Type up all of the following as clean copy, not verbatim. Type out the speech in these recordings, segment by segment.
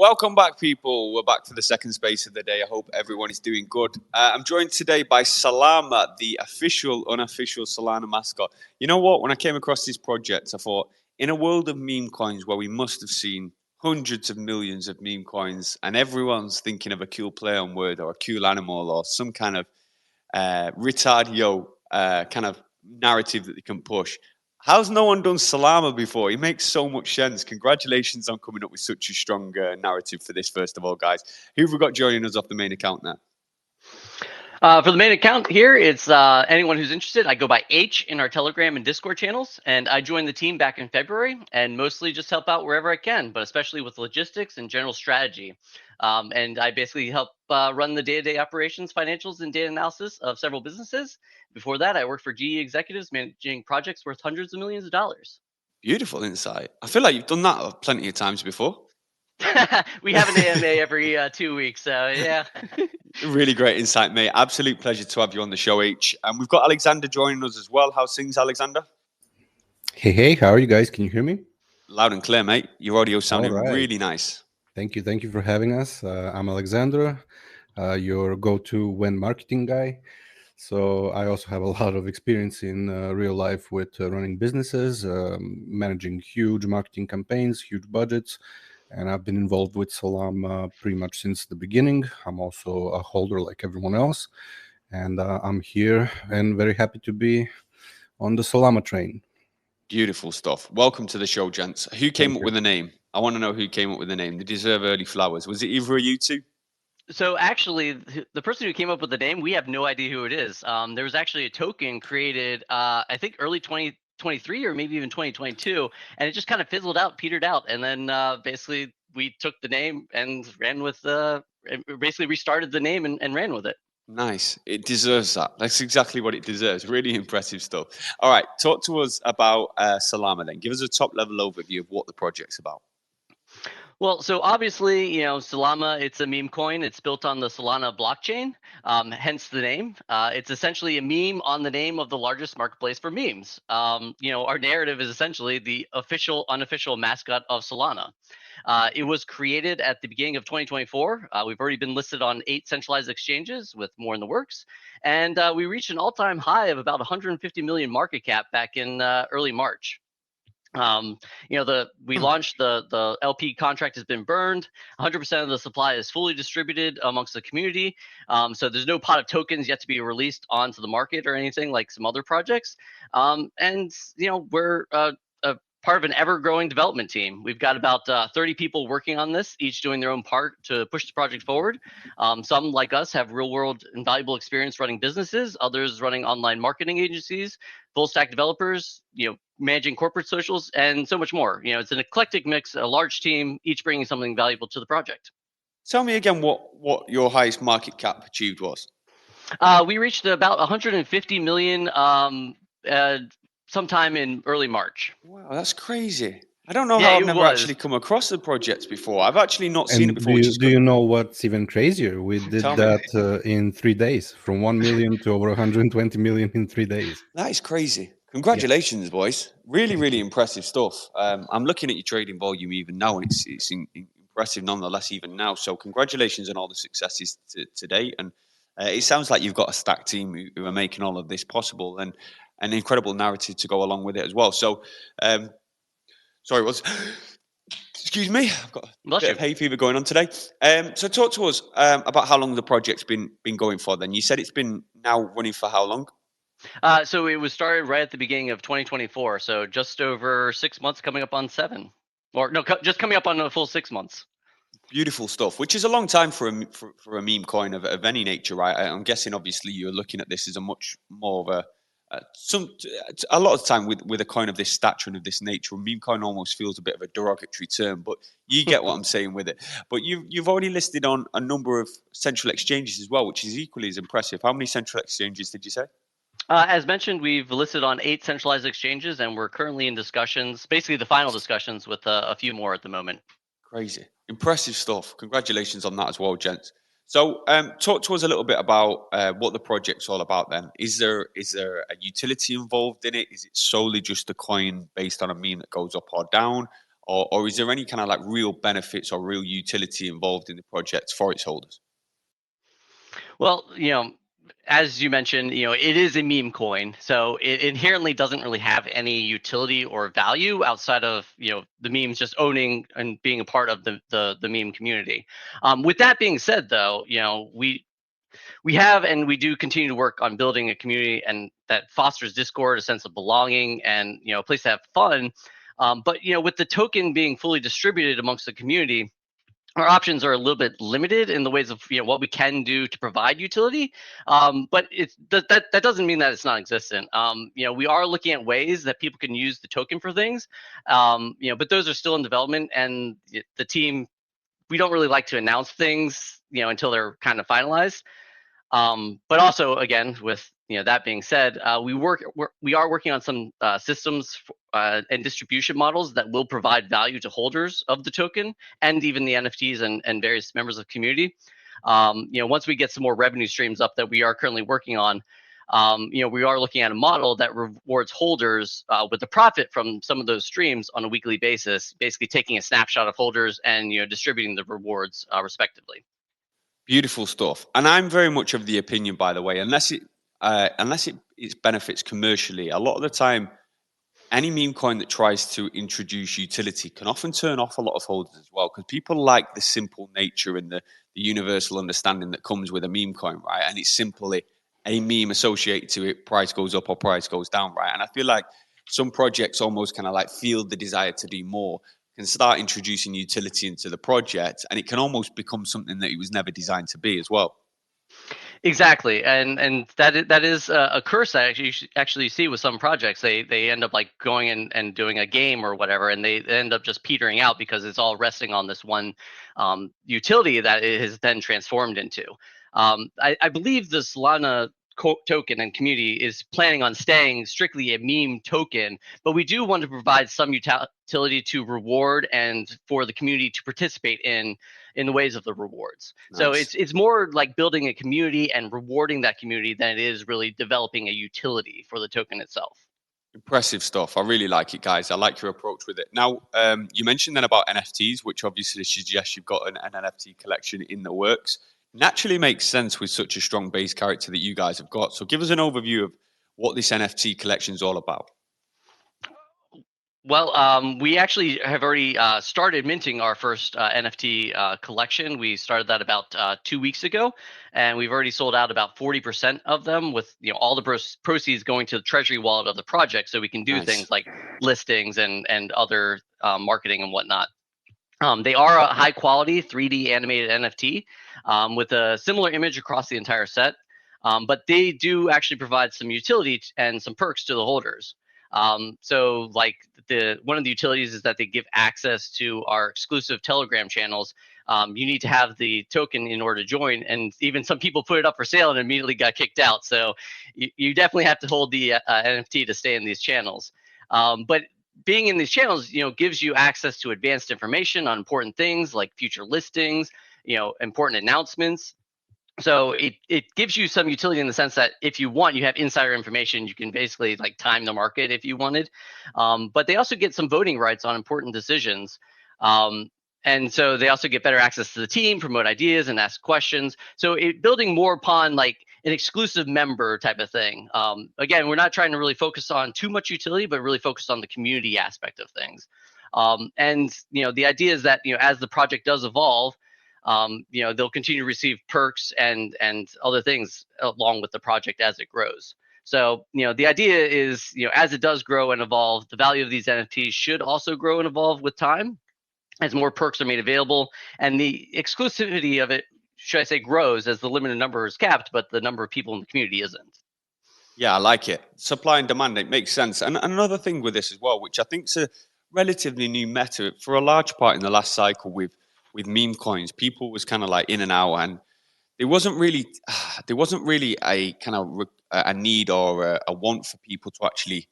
Welcome back, people. We're back for the second space of the day. I hope everyone is doing good. I'm joined today by Salama, the unofficial Solana mascot. You know what? When I came across this project, I thought, in a world of meme coins where we must have seen hundreds of millions of meme coins and everyone's thinking of a cool play on word or a cool animal or some kind of kind of narrative that they can push. How's no one done Salama before? He makes so much sense. Congratulations on coming up with such a strong narrative for this, first of all, guys. Who have we got joining us off the main account now? For the main account here, it's anyone who's interested. I go by H in our Telegram and Discord channels, and I joined the team back in February and mostly just help out wherever I can, but especially with logistics and general strategy. And I basically help run the day-to-day operations, financials, and data analysis of several businesses. Before that, I worked for GE executives managing projects worth hundreds of millions of dollars. Beautiful insight. I feel like you've done that plenty of times before. We have an AMA every 2 weeks, so yeah. Really great insight, mate. Absolute pleasure to have you on the show, H. And we've got Alexander joining us as well. How's things, Alexander? Hey, how are you guys? Can you hear me? Loud and clear, mate. Your audio sounded really nice. Thank you for having us. I'm Alexander, your go-to when marketing guy. So I also have a lot of experience in real life with running businesses, managing huge marketing campaigns, huge budgets. And I've been involved with Solana pretty much since the beginning. I'm also a holder like everyone else. And I'm here and very happy to be on the Solana train. Beautiful stuff. Welcome to the show, gents. Who came up with the name? I want to know who came up with the name. They deserve early flowers. Was it either of you two? So actually, the person who came up with the name, we have no idea who it is. There was actually a token created, I think early 2023 or maybe even 2022, and it just kind of fizzled out, petered out, and then basically we took the name and ran with basically restarted the name and ran with it. Nice. It deserves that. That's exactly what it deserves. Really impressive stuff. All right, talk to us about Salama then. Give us a top-level overview of what the project's about. Well, so obviously, Salama, it's a meme coin. It's built on the Solana blockchain, hence the name. It's essentially a meme on the name of the largest marketplace for memes. Our narrative is essentially the unofficial mascot of Solana. It was created at the beginning of 2024. We've already been listed on 8 centralized exchanges with more in the works. And we reached an all-time high of about 150 million market cap back in early March. We launched the LP contract has been burned. 100% of the supply is fully distributed amongst the community. So there's no pot of tokens yet to be released onto the market or anything like some other projects. We're part of an ever-growing development team. We've got about 30 people working on this, each doing their own part to push the project forward. Some, like us, have real-world and valuable experience running businesses. Others running online marketing agencies, full-stack developers, managing corporate socials, and so much more. It's an eclectic mix, a large team, each bringing something valuable to the project. Tell me again what your highest market cap achieved was. We reached about 150 million sometime in early March. Wow, that's crazy. I don't know how I've never actually come across the project before. I've actually not seen it before. Do you know what's even crazier? We did that in 3 days, from 1 million to over 120 million in 3 days. That is crazy. Congratulations, boys. Really, really impressive stuff. I'm looking at your trading volume even now, and it's impressive nonetheless even now. So congratulations on all the successes to date. And it sounds like you've got a stacked team who are making all of this possible, and an incredible narrative to go along with it as well. So, excuse me, I've got a bit of hay fever going on today. So talk to us about how long the project's been going for then. You said it's been now running for how long? So it was started right at the beginning of 2024. So just over 6 months, coming up on 7. Or no, just coming up on a full 6 months. Beautiful stuff, which is a long time for a meme coin of any nature, right? I'm guessing obviously you're looking at this as a much more of a lot of the time with a coin of this stature and of this nature, a meme coin almost feels a bit of a derogatory term, but you get what I'm saying with it. But you've already listed on a number of central exchanges as well, which is equally as impressive. How many central exchanges did you say? As mentioned, we've listed on 8 centralized exchanges, and we're currently in discussions, basically the final discussions with a few more at the moment. Crazy. Impressive stuff. Congratulations on that as well, gents. So talk to us a little bit about what the project's all about then. Is there a utility involved in it? Is it solely just a coin based on a meme that goes up or down? or is there any kind of like real benefits or real utility involved in the project for its holders? Well, as you mentioned, it is a meme coin, so it inherently doesn't really have any utility or value outside of the memes just owning and being a part of the meme community. With that being said, though, we have and we do continue to work on building a community and that fosters discord, a sense of belonging, and a place to have fun. But with the token being fully distributed amongst the community, our options are a little bit limited in the ways of what we can do to provide utility, but that doesn't mean that it's non-existent. We are looking at ways that people can use the token for things, but those are still in development, and the team, we don't really like to announce things until they're kind of finalized. But also, again, with that being said, we are working on some systems and distribution models that will provide value to holders of the token and even the NFTs and various members of the community. Once we get some more revenue streams up that we are currently working on, we are looking at a model that rewards holders with the profit from some of those streams on a weekly basis, basically taking a snapshot of holders and distributing the rewards respectively. Beautiful stuff. And I'm very much of the opinion, by the way, unless it benefits commercially, a lot of the time, any meme coin that tries to introduce utility can often turn off a lot of holders as well, because people like the simple nature and the universal understanding that comes with a meme coin, right? And it's simply a meme associated to it, price goes up or price goes down, right? And I feel like some projects almost kind of like feel the desire to do more, can start introducing utility into the project, and it can almost become something that it was never designed to be as well. Exactly, and that is a curse I actually see with some projects. They end up like going and doing a game or whatever, and they end up just petering out because it's all resting on this one utility that it has then transformed into. I believe the Solana token and community is planning on staying strictly a meme token, but we do want to provide some utility to reward and for the community to participate in the ways of the rewards. Nice. So it's more like building a community and rewarding that community than it is really developing a utility for the token itself. Impressive stuff. I really like it, guys. I like your approach with it. Now, you mentioned then about NFTs, which obviously suggests you've got an NFT collection in the works. Naturally makes sense with such a strong base character that you guys have got. So give us an overview of what this NFT collection is all about. Well, we actually have already started minting our first NFT collection. We started that about 2 weeks ago, and we've already sold out about 40% of them, with all the proceeds going to the treasury wallet of the project, so we can do things like listings and other marketing and whatnot. They are a high quality 3D animated NFT with a similar image across the entire set, but they do actually provide some utility and some perks to the holders. So like one of the utilities is that they give access to our exclusive Telegram channels. You need to have the token in order to join, and even some people put it up for sale and immediately got kicked out. So you definitely have to hold the NFT to stay in these channels. But being in these channels, gives you access to advanced information on important things like future listings, important announcements. So it gives you some utility in the sense that if you want, you have insider information. You can basically like time the market if you wanted. But they also get some voting rights on important decisions. And so they also get better access to the team, promote ideas, and ask questions. So building more upon like an exclusive member type of thing. Again, we're not trying to really focus on too much utility, but really focus on the community aspect of things. And the idea is that as the project does evolve, they'll continue to receive perks and other things along with the project as it grows. So the idea is as it does grow and evolve, the value of these NFTs should also grow and evolve with time as more perks are made available, and the exclusivity of it, should I say, grows as the limited number is capped, but the number of people in the community isn't. Yeah, I like it. Supply and demand, it makes sense. And another thing with this as well, which I think is a relatively new meta for a large part in the last cycle with meme coins, people was kind of like in and out, and there wasn't really a kind of a need or a want for people to actually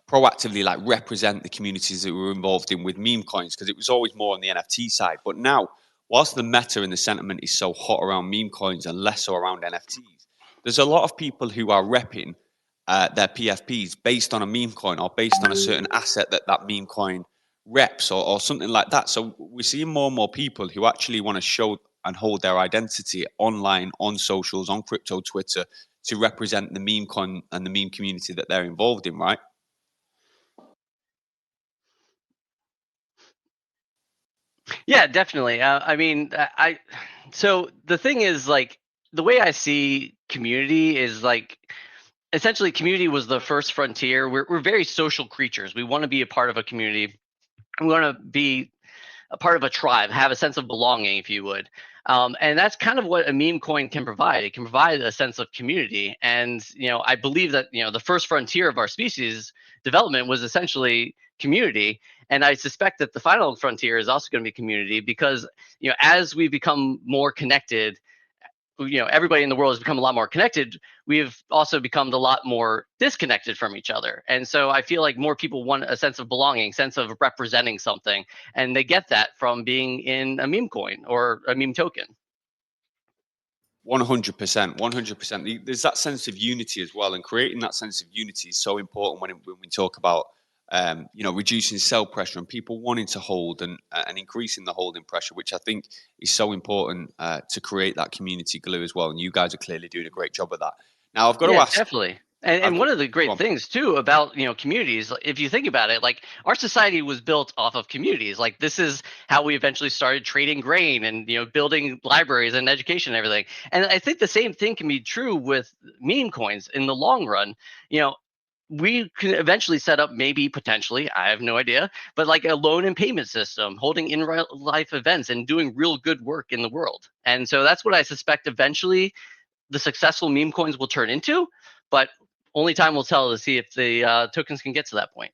proactively like represent the communities that were involved in with meme coins, because it was always more on the NFT side. But now, whilst the meta and the sentiment is so hot around meme coins and less so around NFTs, there's a lot of people who are repping their PFPs based on a meme coin or based on a certain asset that meme coin reps or something like that. So we're seeing more and more people who actually want to show and hold their identity online, on socials, on crypto Twitter, to represent the meme con and the meme community that they're involved in, right? Yeah, definitely. I mean, so the thing is, like, the way I see community is like, essentially community was the first frontier. We're very social creatures. We want to be a part of a community. We want to be a part of a tribe, have a sense of belonging, if you would. And that's kind of what a meme coin can provide. It can provide a sense of community. And, I believe that, the first frontier of our species development was essentially community. And I suspect that the final frontier is also going to be community because, as we become more connected, everybody in the world has become a lot more connected. We've also become a lot more disconnected from each other. And so I feel like more people want a sense of belonging, sense of representing something. And they get that from being in a meme coin or a meme token. 100%, 100%. There's that sense of unity as well, and creating that sense of unity is so important when we talk about reducing sell pressure and people wanting to hold and increasing the holding pressure, which I think is so important to create that community glue as well. And you guys are clearly doing a great job of that. Now, I've got to ask. Definitely. And one of the great things too about communities, if you think about it, like our society was built off of communities. Like this is how we eventually started trading grain and building libraries and education and everything. And I think the same thing can be true with meme coins in the long run. We can eventually set up, maybe potentially, I have no idea, but like a loan and payment system, holding in real life events and doing real good work in the world. And so that's what I suspect eventually the successful meme coins will turn into, but only time will tell to see if the tokens can get to that point.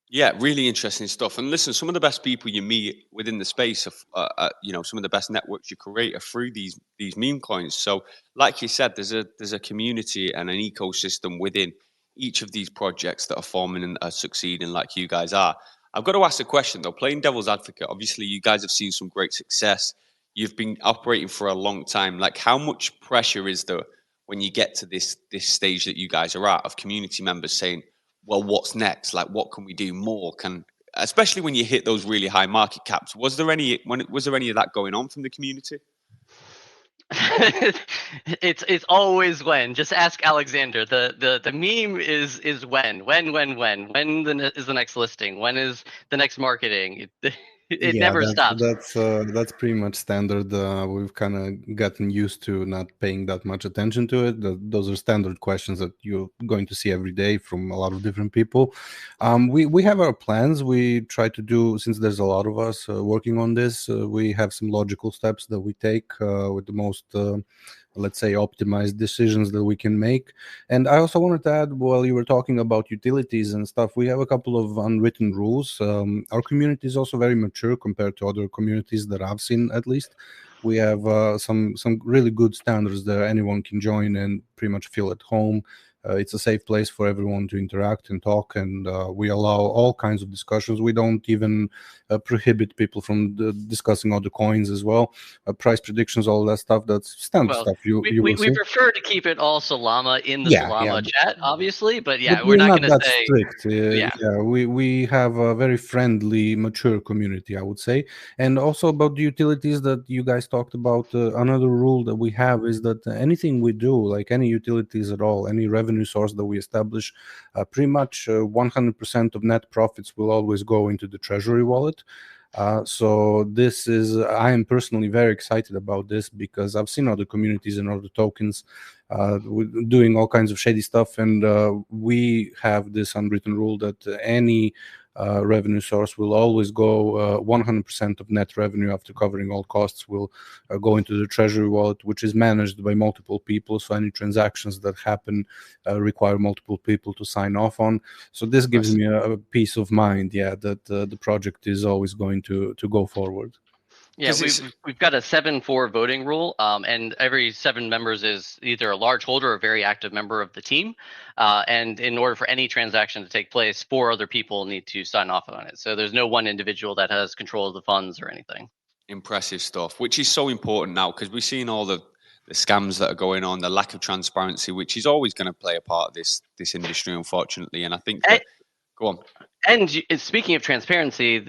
Yeah, really interesting stuff. And listen, some of the best people you meet within the space of, some of the best networks you create are through these meme coins. So, like you said, there's a community and an ecosystem within each of these projects that are forming and are succeeding, like you guys are. I've got to ask a question though. Playing devil's advocate, obviously, you guys have seen some great success. You've been operating for a long time. Like, how much pressure is there when you get to this stage that you guys are at of community members saying, well, what's next? Like, what can we do more? Especially when you hit those really high market caps. Was there any of that going on from the community? It's always when. Just ask Alexander. The meme is when is the next listing? When is the next marketing? It never stops. That's pretty much standard. We've kind of gotten used to not paying that much attention to it. Those are standard questions that you're going to see every day from a lot of different people. We have our plans. We try to do, since there's a lot of us working on this, we have some logical steps that we take with the most let's say optimized decisions that we can make. And I also wanted to add, while you were talking about utilities and stuff, we have a couple of unwritten rules. Our community is also very mature compared to other communities that I've seen, at least. We have some really good standards that anyone can join and pretty much feel at home. It's a safe place for everyone to interact and talk, and we allow all kinds of discussions. We don't even prohibit people from discussing other coins as well. Price predictions, all that stuff, that's standard stuff. We prefer to keep it all Solama in the Solama chat, obviously, but we're not going to say strict. We have a very friendly, mature community, I would say. And also about the utilities that you guys talked about, another rule that we have is that anything we do, like any utilities at all, any revenue source that we establish, pretty much 100% of net profits will always go into the treasury wallet. So I am personally very excited about this because I've seen other communities and other tokens doing all kinds of shady stuff, and we have this unwritten rule that any revenue source will always go 100% of net revenue after covering all costs will go into the treasury wallet, which is managed by multiple people. So any transactions that happen require multiple people to sign off on. So this gives me a peace of mind, that the project is always going to go forward. Yeah, we've got a 7-4 voting rule, and every 7 members is either a large holder or a very active member of the team. And in order for any transaction to take place, 4 other people need to sign off on it. So there's no one individual that has control of the funds or anything. Impressive stuff, which is so important now because we're seeing all the scams that are going on, the lack of transparency, which is always going to play a part of this industry, unfortunately. And I think that Go on. And speaking of transparency,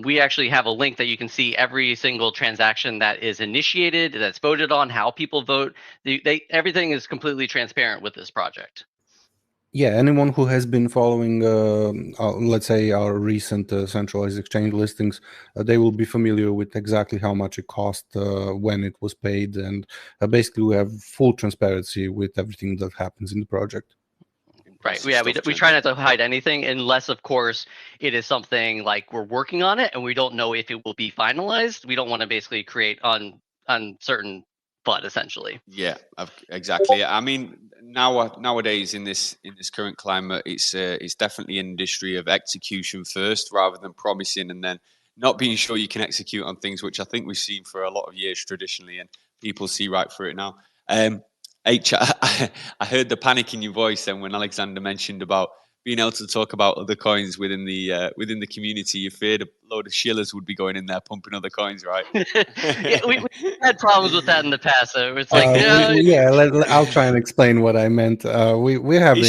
we actually have a link that you can see every single transaction that is initiated, that's voted on, how people vote. Everything is completely transparent with this project. Yeah, anyone who has been following, let's say, our recent centralized exchange listings, they will be familiar with exactly how much it cost, when it was paid, and basically we have full transparency with everything that happens in the project. Right. Yeah, we try not to hide anything unless, of course, it is something like we're working on it and we don't know if it will be finalized. We don't want to basically create uncertain FUD, essentially. Yeah, exactly. I mean, nowadays in this current climate, it's definitely an industry of execution first, rather than promising and then not being sure you can execute on things, which I think we've seen for a lot of years traditionally, and people see right through it now. H, I heard the panic in your voice then when Alexander mentioned about being able to talk about other coins within the community. You feared a load of shillers would be going in there pumping other coins, right? Yeah, we had problems with that in the past. So it's like, I'll try and explain what I meant. We have it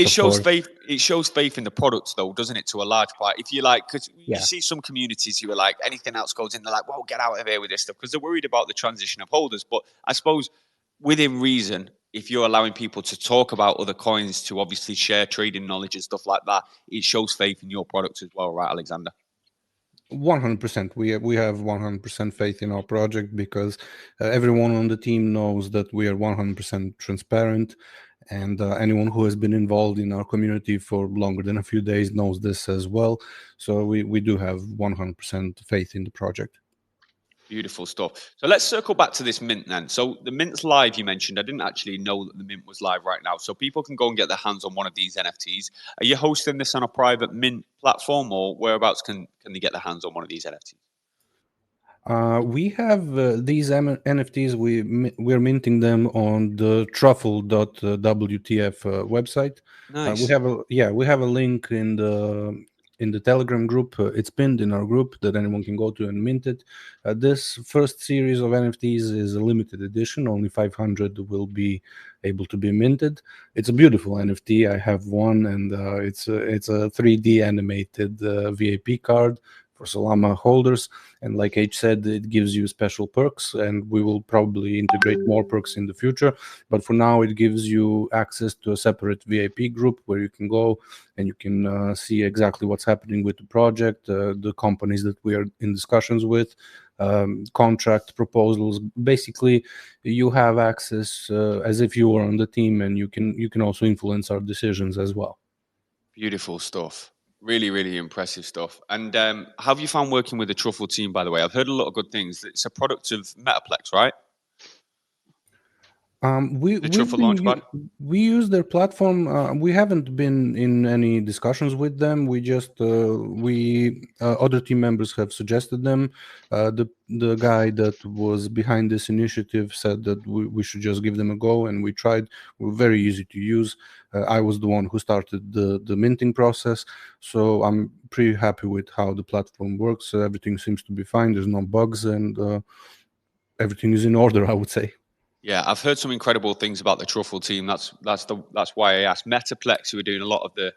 shows faith. It shows faith in the products, though, doesn't it? To a large part, if you like, because you see some communities who are like, anything else goes in, they're like, "Well, get out of here with this stuff," because they're worried about the transition of holders. But I suppose, within reason, if you're allowing people to talk about other coins, to obviously share trading knowledge and stuff like that, it shows faith in your products as well, right, Alexander? 100%. We have 100% faith in our project, because everyone on the team knows that we are 100% transparent, and anyone who has been involved in our community for longer than a few days knows this as well. So we do have 100% faith in the project. Beautiful stuff. So let's circle back to this mint then. So the mint's live, you mentioned. I didn't actually know that the mint was live right now. So people can go and get their hands on one of these NFTs. Are you hosting this on a private mint platform, or whereabouts can they get their hands on one of these NFTs? We have these NFTs. We're minting them on the truffle.wtf website. Nice. We have a link in the Telegram group. It's pinned in our group that anyone can go to and mint it. This first series of NFTs is a limited edition. Only 500 will be able to be minted. It's a beautiful NFT. I have one, and it's a 3D animated VIP card for Solama holders. And like H said, it gives you special perks, and we will probably integrate more perks in the future. But for now, it gives you access to a separate VIP group where you can go and you can see exactly what's happening with the project, the companies that we are in discussions with, contract proposals. Basically, you have access as if you were on the team, and you can also influence our decisions as well. Beautiful stuff. Really, really impressive stuff. And how have you found working with the Truffle team, by the way? I've heard a lot of good things. It's a product of Metaplex, right? We use their platform. We haven't been in any discussions with them. We just other team members have suggested them. The guy that was behind this initiative said that we should just give them a go, and we tried. We're very easy to use. I was the one who started the minting process, so I'm pretty happy with how the platform works. Everything seems to be fine. There's no bugs, and everything is in order, I would say. Yeah, I've heard some incredible things about the Truffle team. That's why I asked. Metaplex, who are doing a lot of the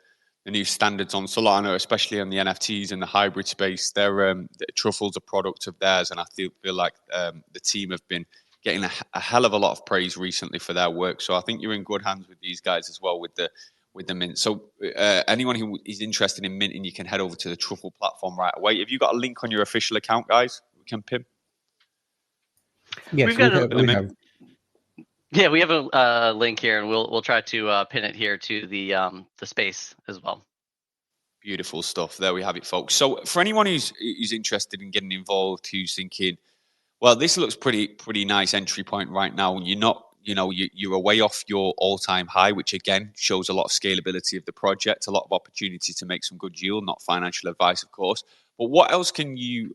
new standards on Solana, especially on the NFTs and the hybrid space. The Truffle's a product of theirs, and I feel like the team have been getting a hell of a lot of praise recently for their work. So I think you're in good hands with these guys as well with the mint. So anyone who is interested in minting, you can head over to the Truffle platform right away. Have you got a link on your official account, guys? We can pin. Yes, we have. Yeah, we have a link here, and we'll try to pin it here to the space as well. Beautiful stuff. There we have it, folks. So for anyone who's interested in getting involved, who's thinking, well, this looks pretty nice entry point right now, and you're way off your all-time high, which again shows a lot of scalability of the project, a lot of opportunity to make some good yield, not financial advice, of course. But what else can you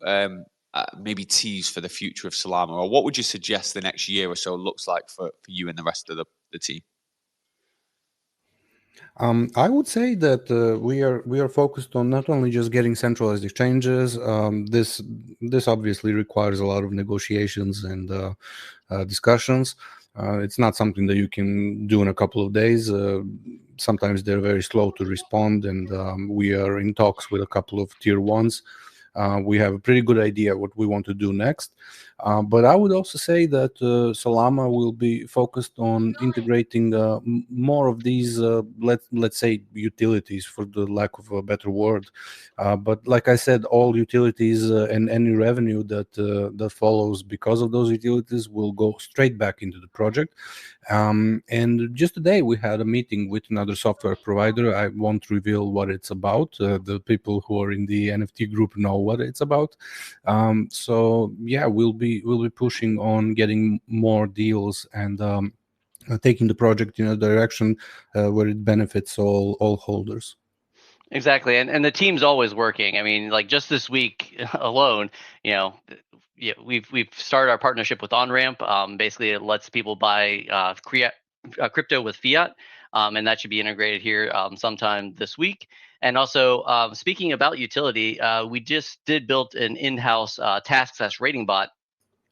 maybe tease for the future of Salama, or what would you suggest the next year or so looks like for you and the rest of the team? I would say that we are focused on not only just getting centralized exchanges. This obviously requires a lot of negotiations and discussions. It's not something that you can do in a couple of days. Sometimes they're very slow to respond, and we are in talks with a couple of tier ones. We have a pretty good idea what we want to do next. But I would also say that Solama will be focused on integrating more of these, let's say, utilities, for the lack of a better word. But like I said, all utilities and any revenue that follows because of those utilities will go straight back into the project. And just today we had a meeting with another software provider. I won't reveal what it's about. The people who are in the NFT group know what it's about. So yeah, we'll be pushing on getting more deals and taking the project in a direction where it benefits all holders. Exactly, and the team's always working. I mean, like just this week alone, yeah, we've started our partnership with OnRamp. Basically, it lets people buy crypto with fiat, and that should be integrated here sometime this week. And also, speaking about utility, we just did build an in-house task/rating bot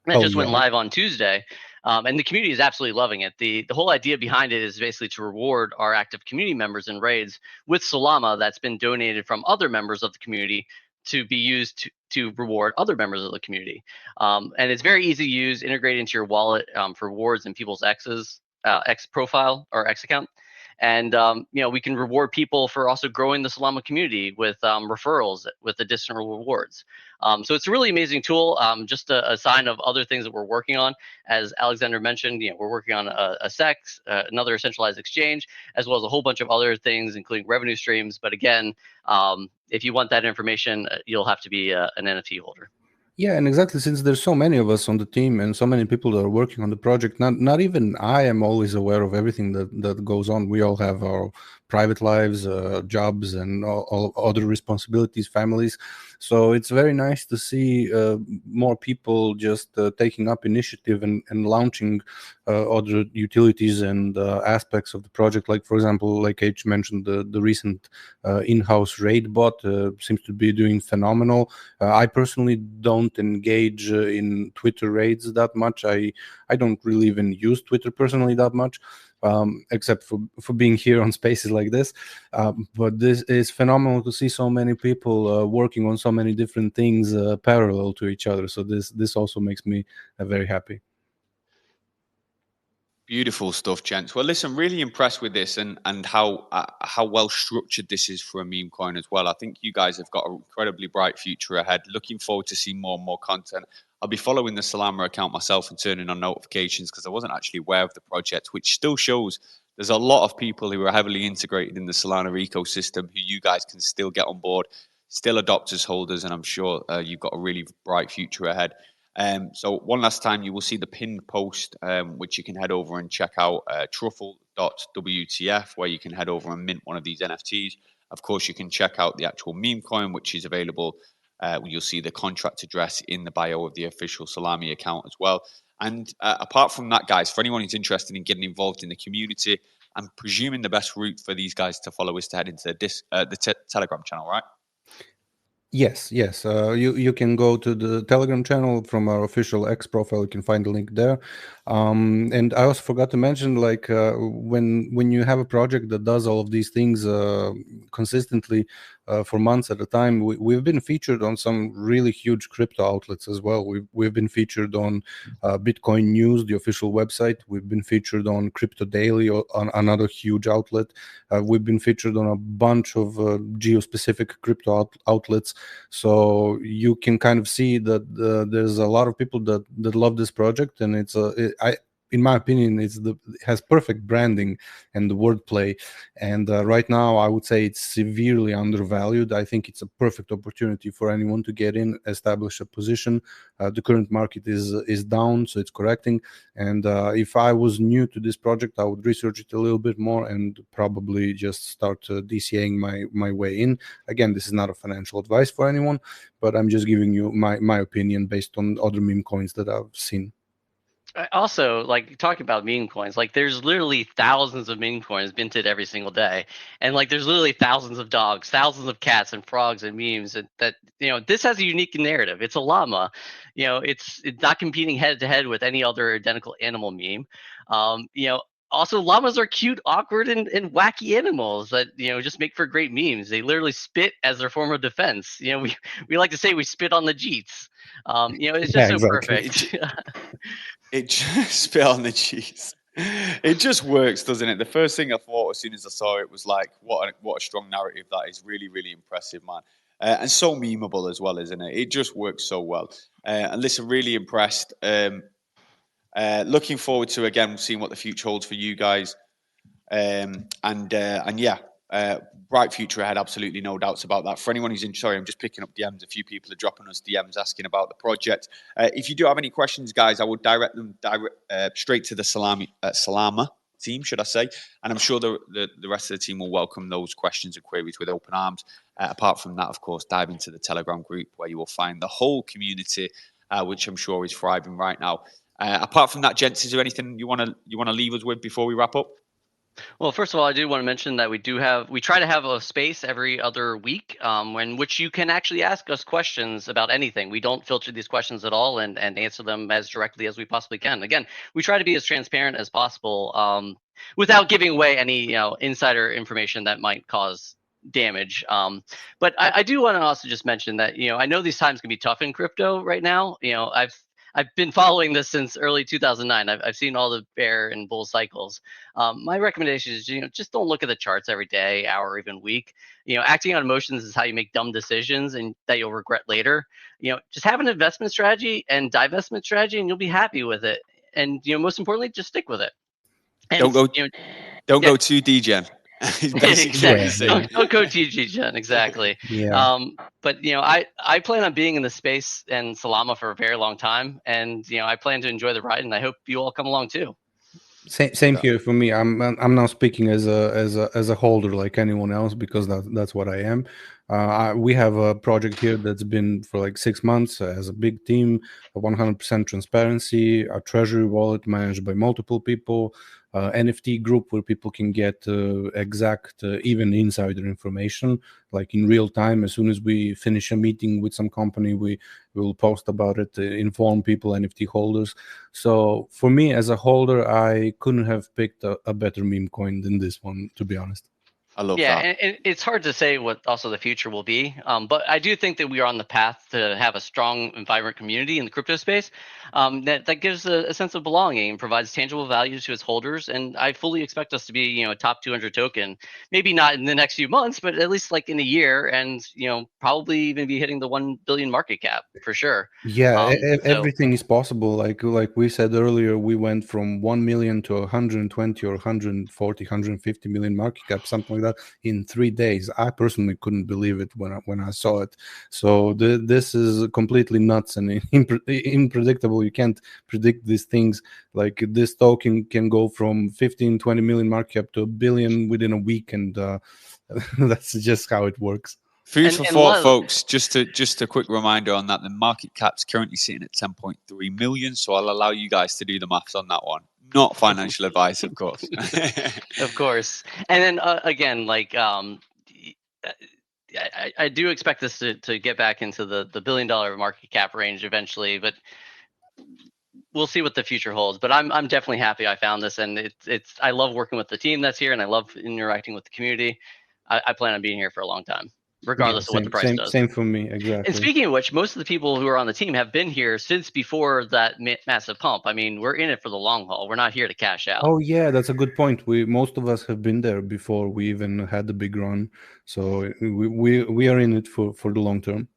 that just went live on Tuesday. And the community is absolutely loving it. The whole idea behind it is basically to reward our active community members in raids with Solama that's been donated from other members of the community to be used to reward other members of the community. And it's very easy to use, integrate into your wallet for rewards in people's X profile or X account. And we can reward people for also growing the Solama community with referrals with additional rewards. So it's a really amazing tool. Just a sign of other things that we're working on. As Alexander mentioned, we're working on a SEX, another centralized exchange, as well as a whole bunch of other things, including revenue streams. But again, if you want that information, you'll have to be an NFT holder. Yeah, and exactly, since there's so many of us on the team and so many people that are working on the project, not even I am always aware of everything that goes on. We all have our private lives, jobs, and all other responsibilities, families. So it's very nice to see more people just taking up initiative and launching other utilities and aspects of the project. Like, for example, like H mentioned, the recent in-house raid bot seems to be doing phenomenal. I personally don't engage in Twitter raids that much. I don't really even use Twitter personally that much, except for being here on spaces like this. But this is phenomenal to see so many people working on so many different things parallel to each other. So this also makes me very happy. Beautiful stuff, gents. Well, listen, really impressed with this and how well structured this is for a meme coin as well. I think you guys have got an incredibly bright future ahead. Looking forward to see more and more content. I'll be following the Salama account myself and turning on notifications because I wasn't actually aware of the project, which still shows there's a lot of people who are heavily integrated in the Solana ecosystem who you guys can still get on board, still adopters, holders, and I'm sure you've got a really bright future ahead. So one last time, you will see the pinned post, which you can head over and check out, truffle.wtf, where you can head over and mint one of these NFTs. Of course, you can check out the actual meme coin, which is available. You'll see the contract address in the bio of the official Salami account as well. And apart from that, guys, for anyone who's interested in getting involved in the community, I'm presuming the best route for these guys to follow is to head into the Telegram channel, right? Yes. You can go to the Telegram channel from our official X profile. You can find the link there. And I also forgot to mention, like, when you have a project that does all of these things consistently for months at a time, we've been featured on some really huge crypto outlets as well. We've been featured on Bitcoin News, the official website. We've been featured on Crypto Daily, on another huge outlet. We've been featured on a bunch of geo-specific crypto outlets. So you can kind of see that there's a lot of people that love this project, and in my opinion, it has perfect branding and the wordplay. And right now, I would say it's severely undervalued. I think it's a perfect opportunity for anyone to get in, establish a position. The current market is down, so it's correcting. And if I was new to this project, I would research it a little bit more and probably just start DCAing my way in. Again, this is not a financial advice for anyone, but I'm just giving you my opinion based on other meme coins that I've seen. Also, like talking about meme coins, like there's literally thousands of meme coins minted every single day, and like there's literally thousands of dogs, thousands of cats and frogs and memes, and that this has a unique narrative. It's a llama, it's not competing head to head with any other identical animal meme. Also, llamas are cute, awkward, and wacky animals that just make for great memes. They literally spit as their form of defense. We like to say we spit on the Jeets. It's just Yeah, so exactly. perfect. It just spit on the cheese. It just works, doesn't it? The first thing I thought as soon as I saw it was like, what a strong narrative that is. Really, really impressive, man. And so memeable as well, isn't it? It just works so well. And listen, really impressed. Looking forward to again seeing what the future holds for you guys. And yeah, bright future ahead. Absolutely no doubts about that. For anyone who's in, sorry, I'm just picking up DMs. A few people are dropping us DMs asking about the project. If you do have any questions, guys, I would direct them straight to the Salama team, should I say? And I'm sure the rest of the team will welcome those questions and queries with open arms. Apart from that, of course, dive into the Telegram group where you will find the whole community, which I'm sure is thriving right now. Apart from that, gents, is there anything you want to leave us with before we wrap up? Well, first of all, I do want to mention that we try to have a space every other week, in which you can actually ask us questions about anything. We don't filter these questions at all and answer them as directly as we possibly can. Again, we try to be as transparent as possible, without giving away any insider information that might cause damage. But I do want to also just mention that I know these times can be tough in crypto right now. I've been following this since early 2009. I've seen all the bear and bull cycles. My recommendation is, just don't look at the charts every day, hour, or even week. Acting on emotions is how you make dumb decisions and that you'll regret later. Just have an investment strategy and divestment strategy, and you'll be happy with it. And most importantly, just stick with it. And Don't go, don't yeah. go too degen. Basically what Exactly. you're saying. Don't go TG Gen. Exactly. Yeah. But I plan on being in the space and Salama for a very long time, and I plan to enjoy the ride, and I hope you all come along too. Same here for me. I'm now speaking as a holder like anyone else, because that's what I am. We have a project here that's been for like 6 months, as a big team, 100% transparency, a treasury wallet managed by multiple people, NFT group where people can get exact, even insider information, like in real time. As soon as we finish a meeting with some company, we will post about it, inform people, NFT holders. So for me as a holder, I couldn't have picked a better meme coin than this one, to be honest. I love Yeah, that. and it's hard to say what also the future will be, but I do think that we are on the path to have a strong and vibrant community in the crypto space, that gives a sense of belonging and provides tangible value to its holders. And I fully expect us to be, a top 200 token, maybe not in the next few months, but at least like in a year, and probably even be hitting the 1 billion market cap for sure. Yeah, So everything is possible. Like we said earlier, we went from 1 million to 120 or 140, 150 million market cap, something like that, in 3 days. I personally couldn't believe it when I saw it. So this is completely nuts and unpredictable. You can't predict these things. Like this token can go from 15, 20 million market cap to a billion within a week, and that's just how it works. Food for and thought, love. folks. Just a quick reminder on that. The market cap's currently sitting at 10.3 million. So I'll allow you guys to do the maths on that one. Not financial advice, of course. Of course. And then again, like I do expect this to get back into the $1 billion market cap range eventually, but we'll see what the future holds. But I'm definitely happy I found this, and it's I love working with the team that's here, and I love interacting with the community. I plan on being here for a long time, Yeah, regardless of what the price does. same for me, And exactly. speaking of which, most of the people who are on the team have been here since before that massive pump. I mean, we're in it for the long haul. We're not here to cash out. Oh yeah, that's a good point. Most of us have been there before we even had the big run, so we are in it for the long term.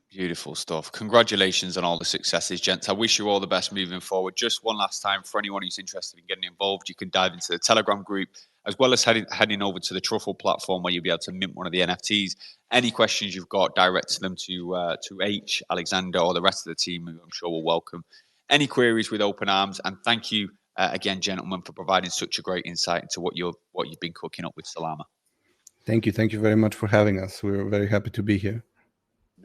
Beautiful stuff. Congratulations on all the successes, gents. I wish you all the best moving forward. Just one last time, for anyone who's interested in getting involved, you can dive into the Telegram group, as well as heading over to the Truffle platform where you'll be able to mint one of the NFTs. Any questions you've got, direct them to H, Alexander, or the rest of the team, who I'm sure will welcome any queries with open arms. And thank you again, gentlemen, for providing such a great insight into what you've been cooking up with Salama. Thank you very much for having us. We're very happy to be here.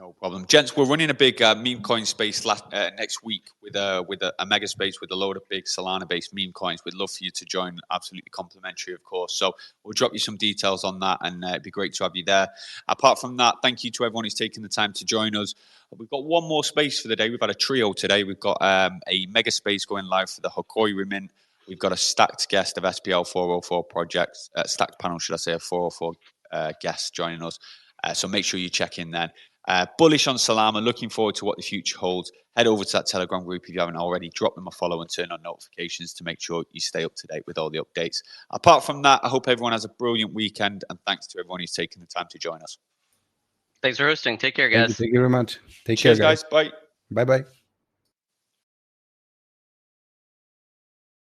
No problem, gents. We're running a big meme coin space next week with a mega space with a load of big Solana-based meme coins. We'd love for you to join. Absolutely complimentary, of course. So we'll drop you some details on that, and it'd be great to have you there. Apart from that, thank you to everyone who's taken the time to join us. We've got one more space for the day. We've had a trio today. We've got a mega space going live for the Hokoi Remint. We've got a stacked guest of SPL 404 projects, stacked panel, should I say, of 404 guests joining us. So make sure you check in then. Bullish on Salama, looking forward to what the future holds. Head over to that Telegram group if you haven't already. Drop them a follow and turn on notifications to make sure you stay up to date with all the updates. Apart from that, I hope everyone has a brilliant weekend, and thanks to everyone who's taken the time to join us. Thanks for hosting. Take care, guys. Thank you very much. Take Cheers, care, guys. Bye. Bye-bye.